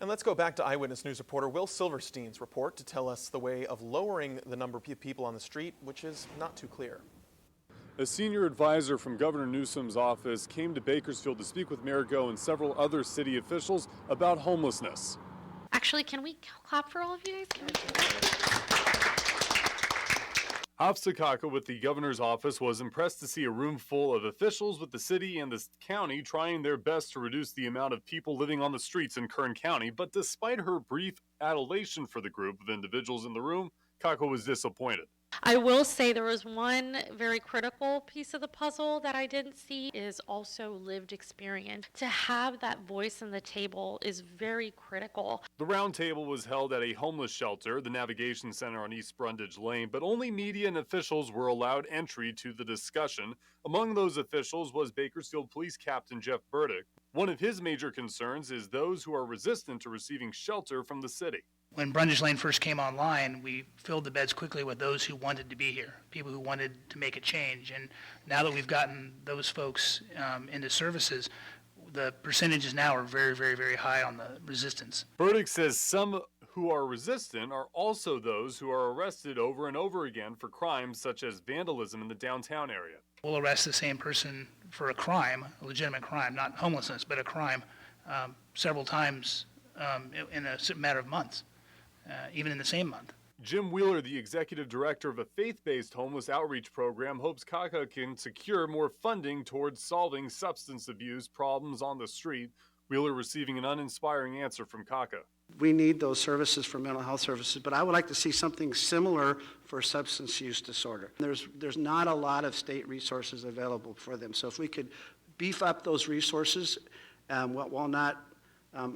And let's go back to Eyewitness News reporter Will Silverstein's report to tell us the way of lowering the number of people on the street, which is not too clear. A senior advisor from Governor Newsom's office came to Bakersfield to speak with Mayor Go and several other city officials about homelessness. Actually, can we clap for all of you guys? Officer Kaka with the governor's office was impressed to see a room full of officials with the city and the county trying their best to reduce the amount of people living on the streets in Kern County. But despite her brief adulation for the group of individuals in the room, Kaka was disappointed. I will say there was one very critical piece of the puzzle that I didn't see is also lived experience. To have that voice on the table is very critical. The roundtable was held at a homeless shelter, the Navigation Center on East Brundage Lane, but only media and officials were allowed entry to the discussion. Among those officials was Bakersfield Police Captain Jeff Burdick. One of his major concerns is those who are resistant to receiving shelter from the city. When Brundage Lane first came online, we filled the beds quickly with those who wanted to be here, people who wanted to make a change. And now that we've gotten those folks into services, the percentages now are very, very, very high on the resistance. Burdick says some who are resistant are also those who are arrested over and over again for crimes such as vandalism in the downtown area. We'll arrest the same person for a crime, a legitimate crime, not homelessness, but a crime, several times in a matter of months. Even in the same month. Jim Wheeler, the executive director of a faith-based homeless outreach program, hopes Kaka can secure more funding towards solving substance abuse problems on the street. Wheeler receiving an uninspiring answer from Kaka. We need those services for mental health services, but I would like to see something similar for substance use disorder. There's not a lot of state resources available for them, so if we could beef up those resources while not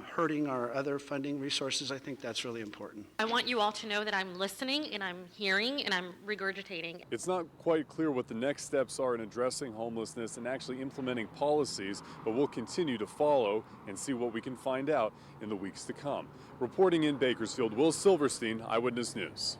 hurting our other funding resources, I think that's really important. I want you all to know that I'm listening and I'm hearing and I'm regurgitating. It's not quite clear what the next steps are in addressing homelessness and actually implementing policies, but we'll continue to follow and see what we can find out in the weeks to come. Reporting in Bakersfield, Will Silverstein, Eyewitness News.